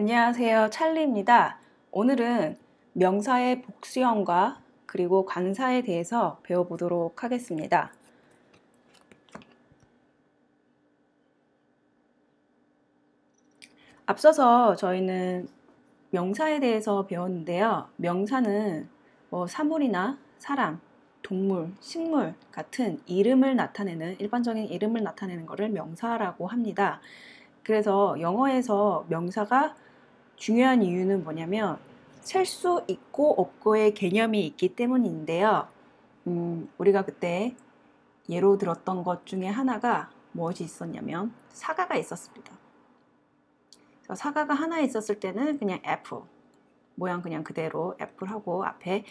안녕하세요. 찰리입니다. 오늘은 명사의 복수형과 그리고 관사에 대해서 배워보도록 하겠습니다. 앞서서 저희는 명사에 대해서 배웠는데요. 명사는 사물이나 사람, 동물, 식물 같은 이름을 나타내는 일반적인 이름을 나타내는 것을 명사라고 합니다. 그래서 영어에서 명사가 중요한 이유는 뭐냐면 셀 수 있고 없고의 개념이 있기 때문인데요. 우리가 그때 예로 들었던 것 중에 하나가 무엇이 있었냐면 사과가 있었습니다. 그래서 사과가 하나 있었을 때는 그냥 애플, 모양 그냥 그대로 애플하고 앞에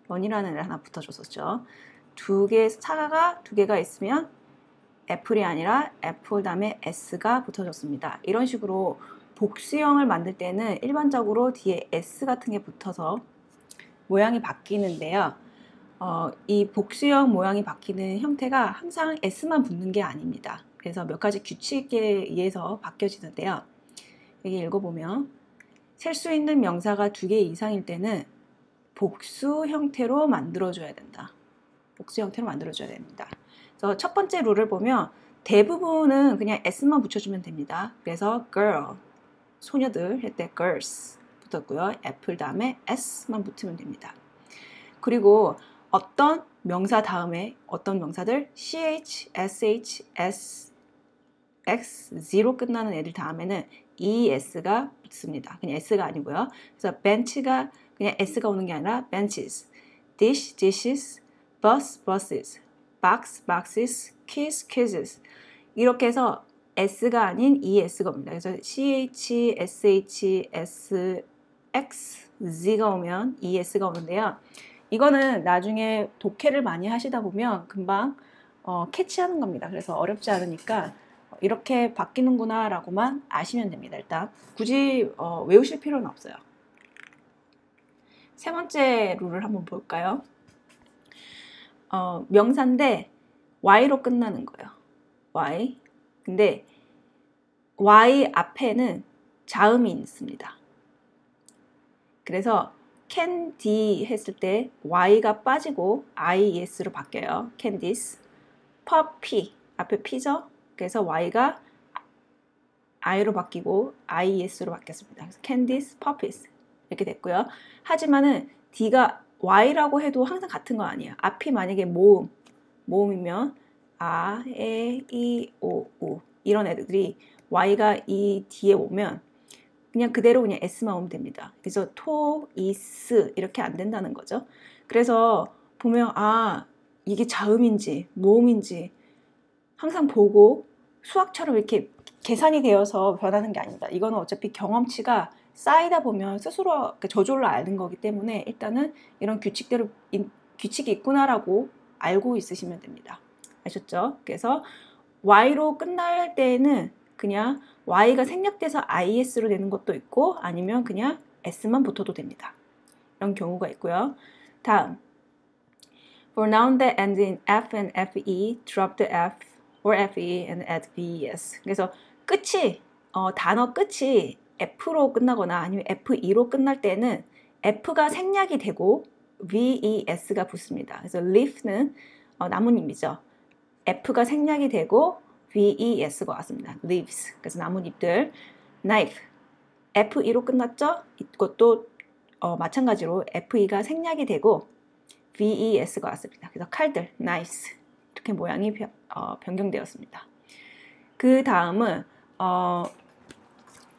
원이라는 애를 하나 붙여줬었죠. 사과가 두 개가 있으면 애플이 아니라 애플 다음에 s가 붙어졌습니다. 이런 식으로 복수형을 만들 때는 일반적으로 뒤에 s 같은 게 붙어서 모양이 바뀌는데요. 이 복수형 모양이 바뀌는 형태가 항상 s만 붙는 게 아닙니다. 그래서 몇 가지 규칙에 의해서 바뀌어지는데요. 여기 읽어보면 셀 수 있는 명사가 두 개 이상일 때는 복수 형태로 만들어줘야 된다. 복수 형태로 만들어줘야 됩니다. 그래서 첫 번째 룰을 보면 대부분은 그냥 s만 붙여주면 됩니다. 그래서 girl, 소녀들 할 때 girls 붙었고요. 애플 다음에 s만 붙으면 됩니다. 그리고 어떤 명사 다음에 어떤 명사들 ch, sh, s, x0 끝나는 애들 다음에는 es가 붙습니다. 그냥 s가 아니고요. 그래서 bench가 그냥 s가 오는 게 아니라 benches, dish, dishes, bus, buses, box, boxes, kiss, kisses 이렇게 해서 s가 아닌 es가 옵니다. 그래서 ch, sh, s, x, z가 오면 es가 오는데요. 이거는 나중에 독해를 많이 하시다 보면 금방 캐치하는 겁니다. 그래서 어렵지 않으니까 이렇게 바뀌는구나 라고만 아시면 됩니다. 일단 굳이 외우실 필요는 없어요. 세 번째 룰을 한번 볼까요? 명사인데 y로 끝나는 거예요. y. 근데 y 앞에는 자음이 있습니다. 그래서 candy 했을 때 y가 빠지고 ies로 바뀌어요. candies. puppy 앞에 p죠. 그래서 y가 i로 바뀌고 ies로 바뀌었습니다. 그래서 candies, puppies 이렇게 됐고요. 하지만은 d가 y라고 해도 항상 같은 거 아니에요. 앞이 만약에 모음이면 아, 에, 이, 오, 우 이런 애들이 y가 이 뒤에 오면 그냥 그대로 그냥 s만 오면 됩니다. 그래서 토, 이스 이렇게 안 된다는 거죠. 그래서 보면 이게 자음인지 모음인지 항상 보고 수학처럼 이렇게 계산이 되어서 변하는 게 아닙니다. 이거는 어차피 경험치가 쌓이다 보면 스스로 저절로 아는 거기 때문에 일단은 이런 규칙이 있구나라고 알고 있으시면 됩니다. 아셨죠? 그래서 y로 끝날 때는 그냥 y가 생략돼서 is로 되는 것도 있고 아니면 그냥 s만 붙어도 됩니다. 이런 경우가 있고요. 다음 For noun that ends in f and fe, drop the f or fe and add ves. 그래서 끝이 단어 끝이 f로 끝나거나 아니면 fe로 끝날 때는 f가 생략이 되고 ves가 붙습니다. 그래서 leaf는 나뭇잎이죠. f가 생략이 되고 ves가 왔습니다. leaves. 그래서 나뭇잎들. knife. fe로 끝났죠? 이것도 마찬가지로 fe가 생략이 되고 ves가 왔습니다. 그래서 칼들, knives. 이렇게 모양이 변경되었습니다. 그 다음은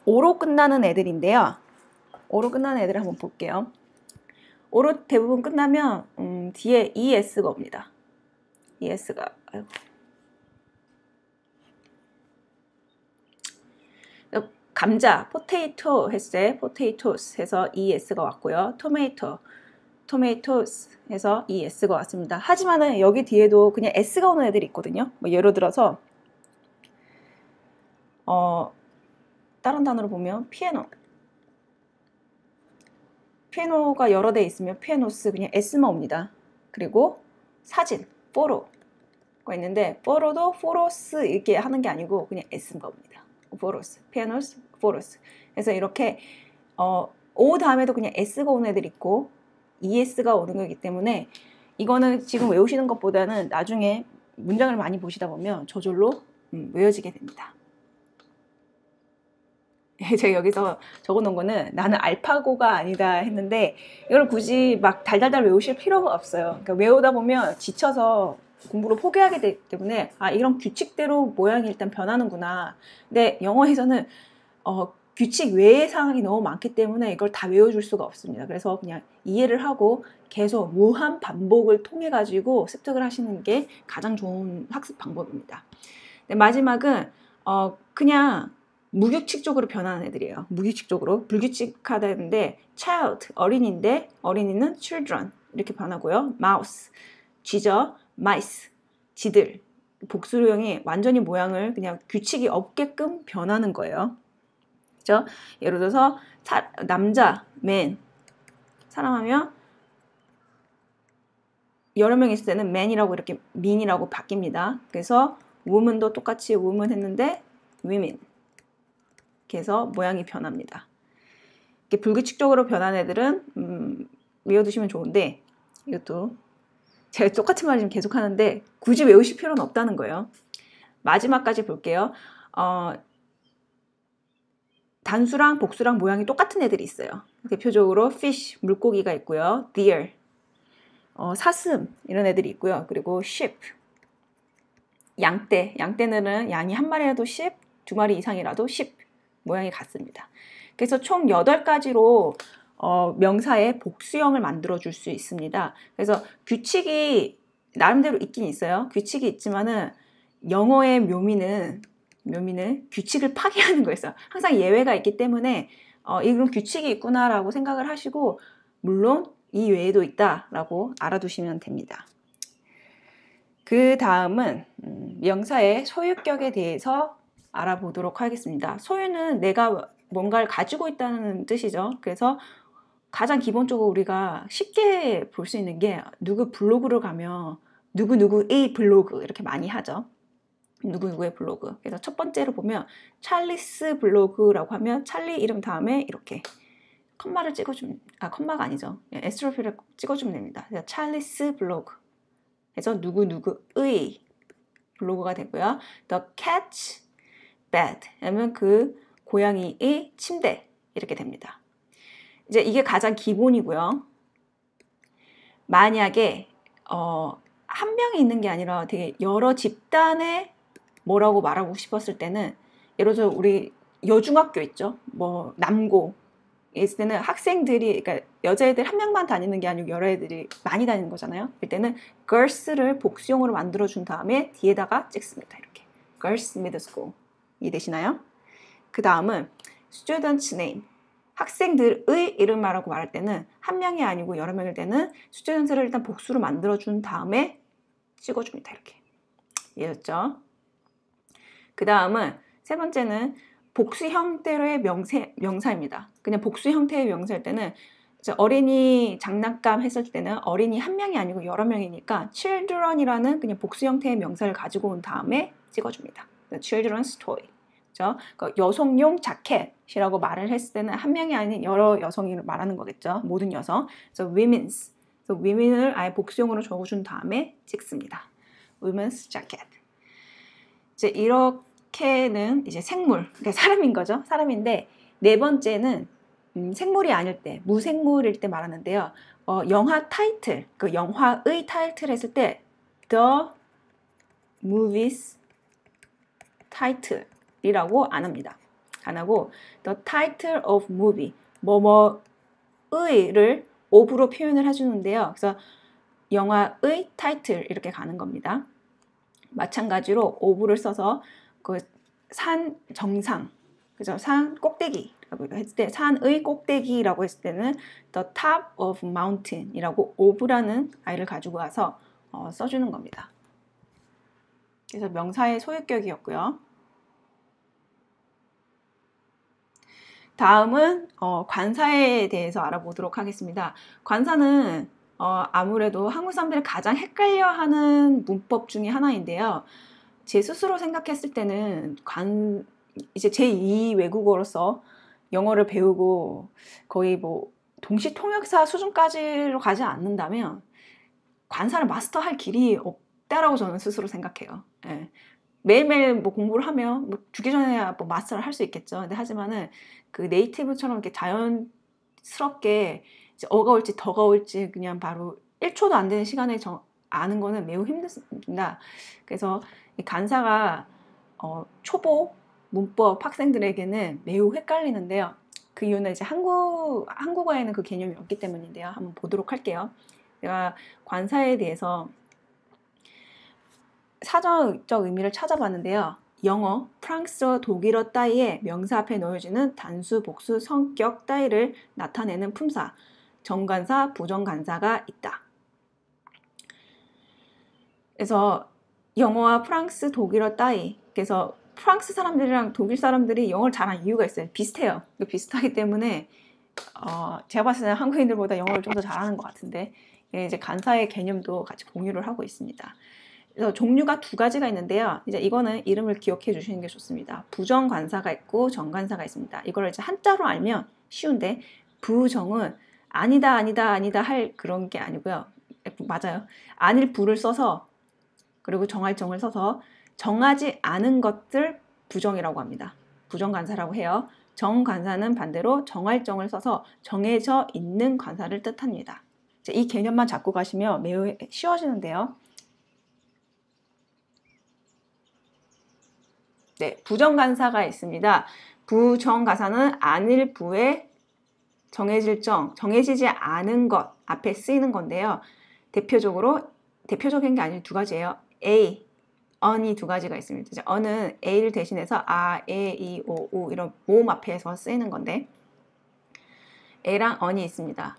오로 끝나는 애들인데요. 오로 끝나는 애들을 한번 볼게요. 오로 대부분 끝나면 뒤에 es가 옵니다. es가 감자, potato 했을 때 potatoes 해서 es가 왔고요. tomatoes 해서 es가 왔습니다. 하지만은 여기 뒤에도 그냥 s가 오는 애들이 있거든요. 뭐 예를 들어서 다른 단어로 보면 피아노가 여러 대 있으면 피아노스 그냥 s만 옵니다. 그리고 사진, photo가 있는데 photo도 photos 이렇게 하는 게 아니고 그냥 s가 옵니다. photos, pianos, photos. 그래서 이렇게 O 다음에도 그냥 S가 오는 애들이 있고 ES가 오는 거기 때문에 이거는 지금 외우시는 것보다는 나중에 문장을 많이 보시다 보면 저절로 외워지게 됩니다. 제가 여기서 적어놓은 거는 나는 알파고가 아니다 했는데 이걸 굳이 막 달달달 외우실 필요가 없어요. 그러니까 외우다 보면 지쳐서 공부를 포기하게 되기 때문에 아 이런 규칙대로 모양이 일단 변하는구나. 근데 영어에서는 규칙 외의 상황이 너무 많기 때문에 이걸 다 외워줄 수가 없습니다. 그래서 그냥 이해를 하고 계속 무한 반복을 통해 가지고 습득을 하시는 게 가장 좋은 학습 방법입니다. 네, 마지막은 그냥 무규칙적으로 변하는 애들이에요. 무규칙적으로 불규칙하다는데 child 어린이인데 어린이는 children 이렇게 변하고요. mouse 쥐죠. mice 쥐들 복수형이 완전히 모양을 그냥 규칙이 없게끔 변하는 거예요. 그렇죠? 예를 들어서 남자 man 사람하면 여러 명 있을 때는 man이라고 이렇게 mean이라고 바뀝니다. 그래서 woman도 똑같이 woman 했는데 women 이렇게 해서 모양이 변합니다. 이렇게 불규칙적으로 변한 애들은 외워두시면 좋은데 이것도 제가 똑같은 말 지금 계속 하는데 굳이 외우실 필요는 없다는 거예요. 마지막까지 볼게요. 단수랑 복수랑 모양이 똑같은 애들이 있어요. 대표적으로 fish, 물고기가 있고요. deer, 사슴 이런 애들이 있고요. 그리고 sheep, 양떼. 양떼는 양이 한 마리라도 sheep, 두 마리 이상이라도 sheep 모양이 같습니다. 그래서 총 8가지로 명사의 복수형을 만들어 줄 수 있습니다. 그래서 규칙이 나름대로 있긴 있어요. 규칙이 있지만은 영어의 묘미는 규칙을 파괴하는 거였어요. 항상 예외가 있기 때문에 이런 규칙이 있구나라고 생각을 하시고 물론 이 외에도 있다라고 알아두시면 됩니다. 그 다음은 명사의 소유격에 대해서 알아보도록 하겠습니다. 소유는 내가 뭔가를 가지고 있다는 뜻이죠. 그래서 가장 기본적으로 우리가 쉽게 볼 수 있는 게 누구 블로그를 가면 누구누구의 블로그 이렇게 많이 하죠. 누구누구의 블로그. 그래서 첫 번째로 보면 찰리스 블로그라고 하면 찰리 이름 다음에 이렇게 컴마를 찍어주면 컴마가 아니죠. 에스트로피를 찍어주면 됩니다. 그래서 찰리스 블로그. 그래서 누구누구의 블로그가 되고요. The cat's bed 하면 그 고양이의 침대 이렇게 됩니다. 이제 이게 가장 기본이고요. 만약에 한 명이 있는 게 아니라 되게 여러 집단에 뭐라고 말하고 싶었을 때는 예를 들어서 우리 여중학교 있죠. 뭐 남고 있을 때는 학생들이 그러니까 여자애들 한 명만 다니는 게 아니고 여러 애들이 많이 다니는 거잖아요. 이때는 girls를 복수형으로 만들어 준 다음에 뒤에다가 찍습니다. 이렇게 girls middle school 이 되시나요? 그 다음은 student's name 학생들의 이름이라고 말할 때는 한 명이 아니고 여러 명일 때는 student를 일단 복수로 만들어 준 다음에 찍어줍니다. 이렇게 이해했죠? 그 다음은 세 번째는 복수 형태의 명사입니다. 그냥 복수 형태의 명사일 때는 어린이 장난감 했을 때는 어린이 한 명이 아니고 여러 명이니까 children이라는 그냥 복수 형태의 명사를 가지고 온 다음에 찍어줍니다. children's toy. 그렇죠? 그러니까 여성용 자켓이라고 말을 했을 때는 한 명이 아닌 여러 여성이 말하는 거겠죠. 모든 여성. 그래서 women's. 그래서 women을 아예 복수형으로 적어준 다음에 찍습니다. women's jacket. 이제 이렇게는 이제 생물, 그러니까 사람인 거죠. 사람인데 네 번째는 생물이 아닐 때, 무생물일 때 말하는데요. 영화 타이틀, 그 영화의 타이틀 했을 때 the movies title이라고 안 합니다. 안 하고 the title of movie, 뭐뭐의를 of로 표현을 해주는데요. 그래서 영화의 타이틀 이렇게 가는 겁니다. 마찬가지로 of를 써서 그 산 정상, 그죠? 산 꼭대기라고 했을 때 산의 꼭대기라고 했을 때는 the top of mountain이라고 of라는 아이를 가지고 와서 써주는 겁니다. 그래서 명사의 소유격이었고요. 다음은 관사에 대해서 알아보도록 하겠습니다. 관사는 아무래도 한국 사람들이 가장 헷갈려하는 문법 중에 하나인데요. 제 스스로 생각했을 때는 이제 제2 외국어로서 영어를 배우고 거의 뭐 동시 통역사 수준까지로 가지 않는다면 관사를 마스터할 길이 없다라고 저는 스스로 생각해요. 예. 매일매일 뭐 공부를 하면 뭐 죽기 전에야 뭐 마스터를 할 수 있겠죠. 근데 하지만은 그 네이티브처럼 이렇게 자연스럽게 이제 어가 올지 덕가 올지 그냥 바로 1초도 안 되는 시간에 아는 거는 매우 힘듭니다. 그래서 이 간사가 초보 문법 학생들에게는 매우 헷갈리는데요. 그 이유는 이제 한국어에는 그 개념이 없기 때문인데요. 한번 보도록 할게요. 제가 관사에 대해서 사전적 의미를 찾아봤는데요. 영어, 프랑스어, 독일어 따위의 명사 앞에 놓여지는 단수, 복수, 성격 따위를 나타내는 품사, 정관사, 부정관사가 있다. 그래서 영어와 프랑스, 독일어 따위, 그래서 프랑스 사람들이랑 독일 사람들이 영어를 잘하는 이유가 있어요. 비슷해요. 비슷하기 때문에 제가 봤을 때는 한국인들보다 영어를 좀 더 잘하는 것 같은데 이제 간사의 개념도 같이 공유를 하고 있습니다. 그래서 종류가 두 가지가 있는데요. 이제 이거는 이름을 기억해 주시는 게 좋습니다. 부정관사가 있고 정관사가 있습니다. 이걸 이제 한자로 알면 쉬운데 부정은 아니다, 아니다, 아니다 할 그런 게 아니고요. 맞아요. 아닐 부를 써서 그리고 정할 정을 써서 정하지 않은 것들 부정이라고 합니다. 부정관사라고 해요. 정관사는 반대로 정할 정을 써서 정해져 있는 관사를 뜻합니다. 이 개념만 잡고 가시면 매우 쉬워지는데요. 네, 부정관사가 있습니다. 부정관사는 아닐 부에 정해질 정, 정해지지 않은 것 앞에 쓰이는 건데요. 대표적인 게 아니고 두 가지예요. A, 언이 두 가지가 있습니다. 언은 A를 대신해서 아, 에, 이, 오, 우 이런 모음 앞에서 쓰이는 건데 A랑 언이 있습니다.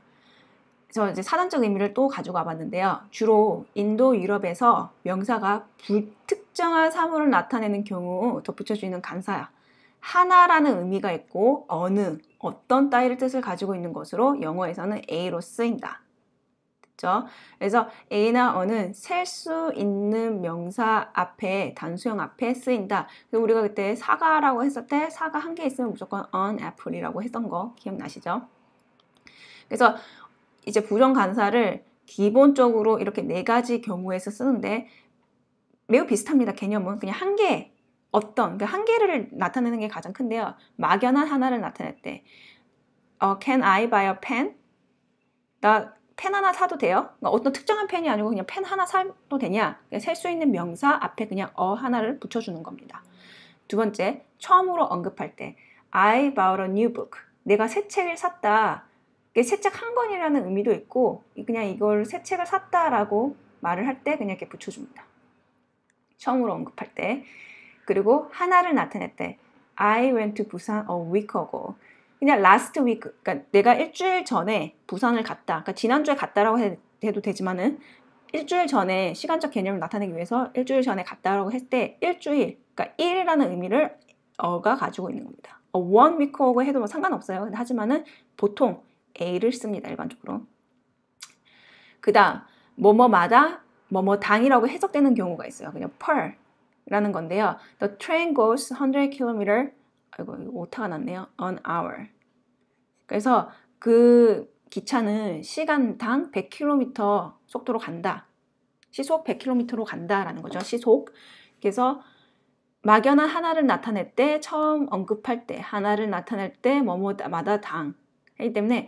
그래서 이제 사전적 의미를 또 가지고 와봤는데요. 주로 인도 유럽에서 명사가 불특정한 사물을 나타내는 경우 덧붙여 주는 간사야. 하나라는 의미가 있고 어느, 어떤 따위의 뜻을 가지고 있는 것으로 영어에서는 A로 쓰인다. 됐죠? 그래서 A나 어는 셀 수 있는 명사 앞에, 단수형 앞에 쓰인다. 그래서 우리가 그때 사과라고 했을 때 사과 한 개 있으면 무조건 an apple이라고 했던 거 기억나시죠? 그래서 이제 부정관사를 기본적으로 이렇게 네 가지 경우에서 쓰는데 매우 비슷합니다. 개념은 그냥 한 개, 어떤 한 개를 나타내는 게 가장 큰데요. 막연한 하나를 나타낼 때 Can I buy a pen? 나 펜 하나 사도 돼요? 그러니까 어떤 특정한 펜이 아니고 그냥 펜 하나 사도 되냐? 셀 수 있는 명사 앞에 그냥 하나를 붙여주는 겁니다. 두 번째, 처음으로 언급할 때 I bought a new book. 내가 새 책을 샀다. 새 책 한 권이라는 의미도 있고 그냥 이걸 새 책을 샀다라고 말을 할 때 그냥 이렇게 붙여줍니다. 처음으로 언급할 때. 그리고 하나를 나타낼 때 I went to Busan a week ago. 그냥 last week, 그러니까 내가 일주일 전에 부산을 갔다. 그러니까 지난주에 갔다라고 해도 되지만은 일주일 전에 시간적 개념을 나타내기 위해서 일주일 전에 갔다라고 했을 때 일주일, 그러니까 1이라는 의미를 어가 가지고 있는 겁니다. one week ago 해도 뭐 상관없어요. 하지만은 보통 A를 씁니다. 일반적으로. 그 다음 뭐뭐마다 뭐뭐당이라고 해석되는 경우가 있어요. 그냥 per라는 건데요. The train goes 100km 아이고 오타가 났네요. an hour. 그래서 그 기차는 시간당 100km 속도로 간다. 시속 100km로 간다라는 거죠. 시속. 그래서 막연한 하나를 나타낼 때, 처음 언급할 때, 하나를 나타낼 때 뭐뭐마다 당. 하기 때문에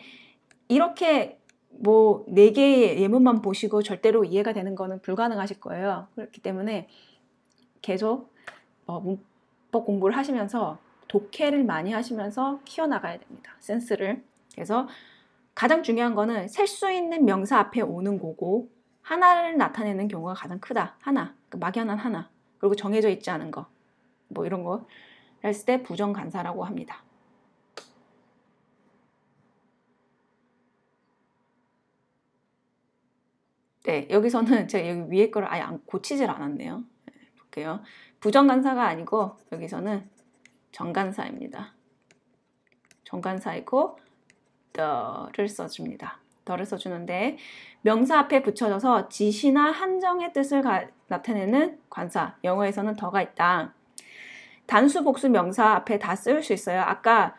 이렇게 뭐 4개의 예문만 보시고 절대로 이해가 되는 거는 불가능하실 거예요. 그렇기 때문에 계속 문법 공부를 하시면서 독해를 많이 하시면서 키워나가야 됩니다. 센스를. 그래서 가장 중요한 거는 셀 수 있는 명사 앞에 오는 거고 하나를 나타내는 경우가 가장 크다. 하나. 막연한 하나. 그리고 정해져 있지 않은 거. 뭐 이런 거 했을 때 부정관사라고 합니다. 네, 여기서는 제가 여기 위에 거를 아예 고치질 않았네요. 네, 볼게요. 부정관사가 아니고 여기서는 정관사입니다. 정관사이고 the를 써줍니다. the를 써주는데 명사 앞에 붙여져서 지시나 한정의 뜻을 나타내는 관사. 영어에서는 the가 있다. 단수 복수 명사 앞에 다 쓸 수 있어요. 아까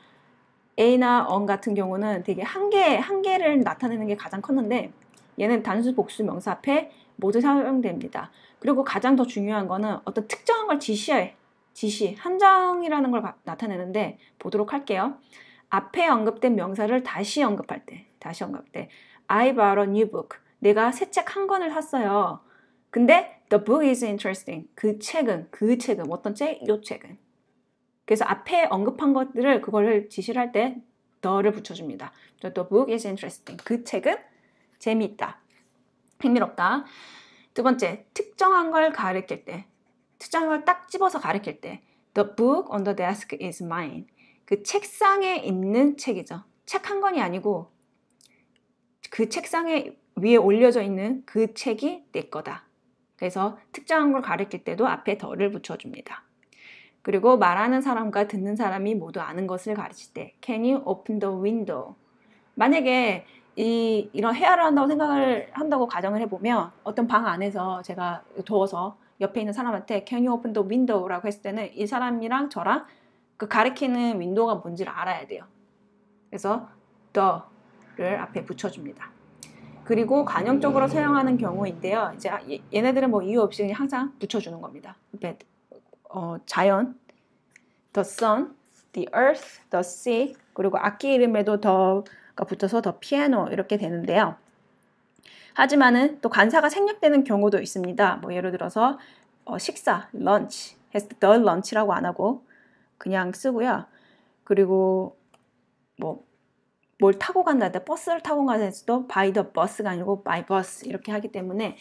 A나 on 같은 경우는 되게 한 개를 나타내는 게 가장 컸는데 얘는 단수 복수 명사 앞에 모두 사용됩니다. 그리고 가장 더 중요한 거는 어떤 특정한 걸 지시, 한정이라는 걸 나타내는데 보도록 할게요. 앞에 언급된 명사를 다시 언급할 때 I bought a new book. 내가 새 책 한 권을 샀어요. 근데 the book is interesting. 그 책은 어떤 책? 요 책은. 그래서 앞에 언급한 것들을 그거를 지시를 할 때 the를 붙여줍니다. The book is interesting. 그 책은 재미있다. 흥미롭다. 두 번째, 특정한 걸 가리킬 때, 특정한 걸 딱 집어서 가리킬 때 The book on the desk is mine. 그 책상에 있는 책이죠. 책 한 권이 아니고 그 책상에 위에 올려져 있는 그 책이 내 거다. 그래서 특정한 걸 가리킬 때도 앞에 the를 붙여줍니다. 그리고 말하는 사람과 듣는 사람이 모두 아는 것을 가르칠 때 Can you open the window? 만약에 이런 헤아를 한다고 생각을 한다고 가정을 해보면 어떤 방 안에서 제가 더워서 옆에 있는 사람한테 Can you open the window? 라고 했을 때는 이 사람이랑 저랑 그 가리키는 윈도우가 뭔지를 알아야 돼요. 그래서 the를 앞에 붙여줍니다. 그리고 관용적으로 사용하는 경우인데요. 이제 얘네들은 뭐 이유 없이 그냥 항상 붙여주는 겁니다. 자연, the sun, the earth, the sea, 그리고 악기 이름에도 the가 붙어서 the piano 이렇게 되는데요. 하지만은 또 관사가 생략되는 경우도 있습니다. 뭐 예를 들어서 식사, lunch 했을 때 the lunch라고 안 하고 그냥 쓰고요. 그리고 뭘 타고 간다 할 때 버스를 타고 간다 했을 때 by the bus가 아니고 by bus 이렇게 하기 때문에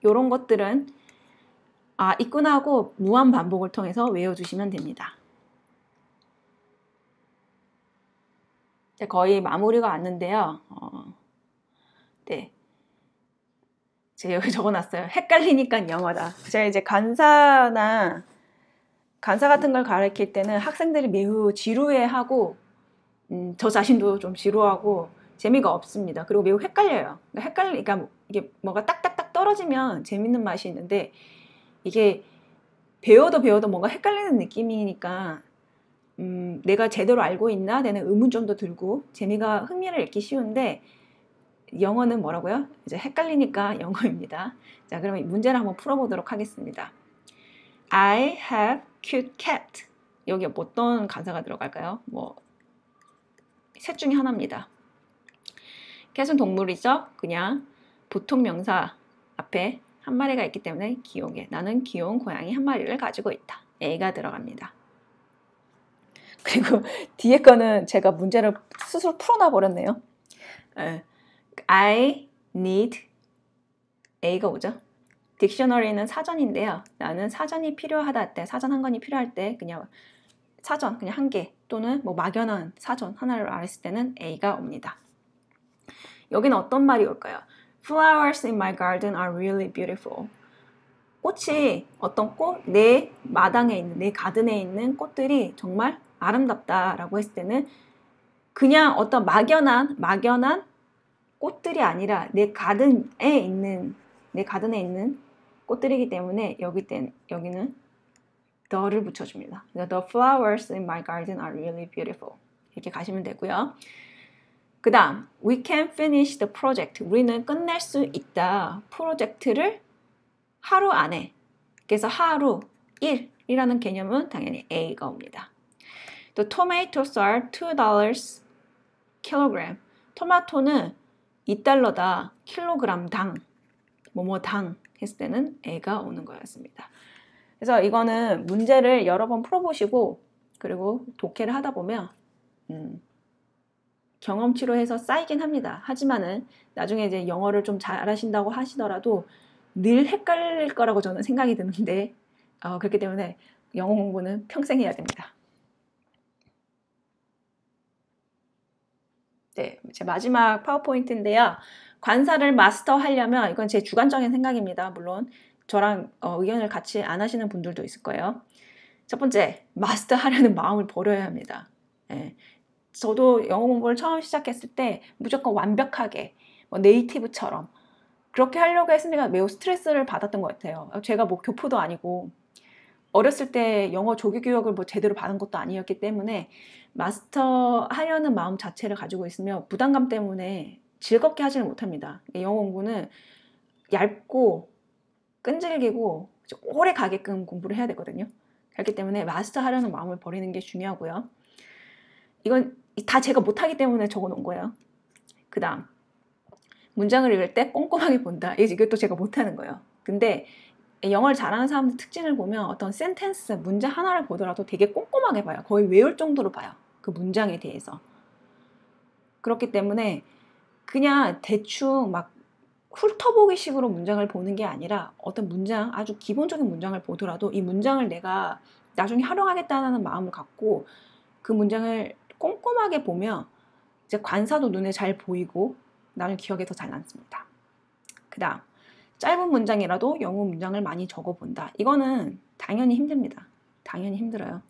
이런 것들은 있구나 하고 무한 반복을 통해서 외워주시면 됩니다. 거의 마무리가 왔는데요. 네. 제가 여기 적어놨어요. 헷갈리니까 영어다. 제가 이제 간사 같은 걸 가르칠 때는 학생들이 매우 지루해하고 저 자신도 좀 지루하고 재미가 없습니다. 그리고 매우 헷갈려요. 그러니까 이게 뭐가 딱딱딱 떨어지면 재밌는 맛이 있는데 이게 배워도 뭔가 헷갈리는 느낌이니까 내가 제대로 알고 있나? 되는 의문점도 들고 흥미를 잃기 쉬운데 영어는 뭐라고요? 이제 헷갈리니까 영어입니다. 자, 그러면 문제를 한번 풀어보도록 하겠습니다. I have cute cat. 여기 어떤 간사가 들어갈까요? 셋 중에 하나입니다. 캣은 동물이죠. 그냥 보통 명사 앞에 한 마리가 있기 때문에 나는 귀여운 고양이 한 마리를 가지고 있다. A가 들어갑니다. 그리고 뒤에 거는 제가 문제를 스스로 풀어놔 버렸네요. I need A가 오죠. 딕셔너리는 사전인데요. 나는 사전이 필요하다 할 때, 사전 한 권이 필요할 때 그냥 한 개 또는 막연한 사전 하나를 알았을 때는 A가 옵니다. 여기는 어떤 말이 올까요? Flowers in my garden are really beautiful. 내 마당에 있는, 내 가든에 있는 꽃들이 정말 아름답다라고 했을 때는 그냥 어떤 막연한 꽃들이 아니라 내 가든에 있는 꽃들이기 때문에 여기는 the를 붙여줍니다. The flowers in my garden are really beautiful. 이렇게 가시면 되고요. 그 다음, we can finish the project. 우리는 끝낼 수 있다. 프로젝트를 하루 안에. 그래서 하루, 일이라는 개념은 당연히 A가 옵니다. The tomatoes are $2 kilogram. 토마토는 $2다. 킬로그램당, 당 했을 때는 A가 오는 거였습니다. 그래서 이거는 문제를 여러 번 풀어보시고 그리고 독해를 하다 보면 경험치로 해서 쌓이긴 합니다. 하지만은 나중에 이제 영어를 좀 잘하신다고 하시더라도 늘 헷갈릴 거라고 저는 생각이 드는데 그렇기 때문에 영어 공부는 평생 해야 됩니다. 네, 제 마지막 파워포인트인데요. 관사를 마스터하려면 이건 제 주관적인 생각입니다. 물론 저랑 의견을 같이 안 하시는 분들도 있을 거예요. 첫 번째, 마스터하려는 마음을 버려야 합니다. 네. 저도 영어 공부를 처음 시작했을 때 무조건 완벽하게 네이티브처럼 그렇게 하려고 했으니까 매우 스트레스를 받았던 것 같아요. 제가 교포도 아니고 어렸을 때 영어 조기 교육을 뭐 제대로 받은 것도 아니었기 때문에 마스터하려는 마음 자체를 가지고 있으면 부담감 때문에 즐겁게 하지는 못합니다. 영어 공부는 얇고 끈질기고 오래 가게끔 공부를 해야 되거든요. 그렇기 때문에 마스터하려는 마음을 버리는 게 중요하고요. 이건 다 제가 못하기 때문에 적어 놓은 거예요. 그 다음 문장을 읽을 때 꼼꼼하게 본다. 이것도 제가 못하는 거예요. 근데 영어를 잘하는 사람들 특징을 보면 어떤 센텐스, 문장 하나를 보더라도 되게 꼼꼼하게 봐요. 거의 외울 정도로 봐요. 그 문장에 대해서. 그렇기 때문에 그냥 대충 막 훑어보기 식으로 문장을 보는 게 아니라 어떤 문장, 아주 기본적인 문장을 보더라도 이 문장을 내가 나중에 활용하겠다는 마음을 갖고 그 문장을 꼼꼼하게 보면 이제 관사도 눈에 잘 보이고 나중에 기억에 더 잘 남습니다. 그 다음 짧은 문장이라도 영어 문장을 많이 적어본다. 이거는 당연히 힘듭니다. 당연히 힘들어요.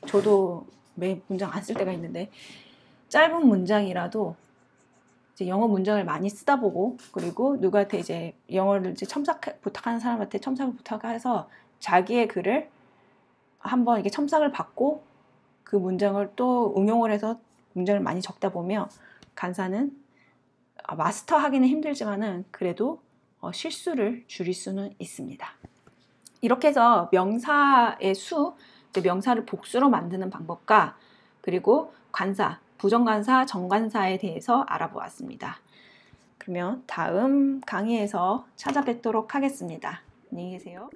저도 매 문장 안 쓸 때가 있는데 짧은 문장이라도 이제 영어 문장을 많이 쓰다 보고 그리고 누구한테 이제 영어를 이제 부탁하는 사람한테 첨삭을 부탁해서 자기의 글을 한번 이렇게 첨삭을 받고 그 문장을 또 응용을 해서 문장을 많이 적다 보면 간사는 마스터하기는 힘들지만은 그래도 실수를 줄일 수는 있습니다. 이렇게 해서 명사의 수, 명사를 복수로 만드는 방법과 그리고 관사, 부정관사, 정관사에 대해서 알아보았습니다. 그러면 다음 강의에서 찾아뵙도록 하겠습니다. 안녕히 계세요.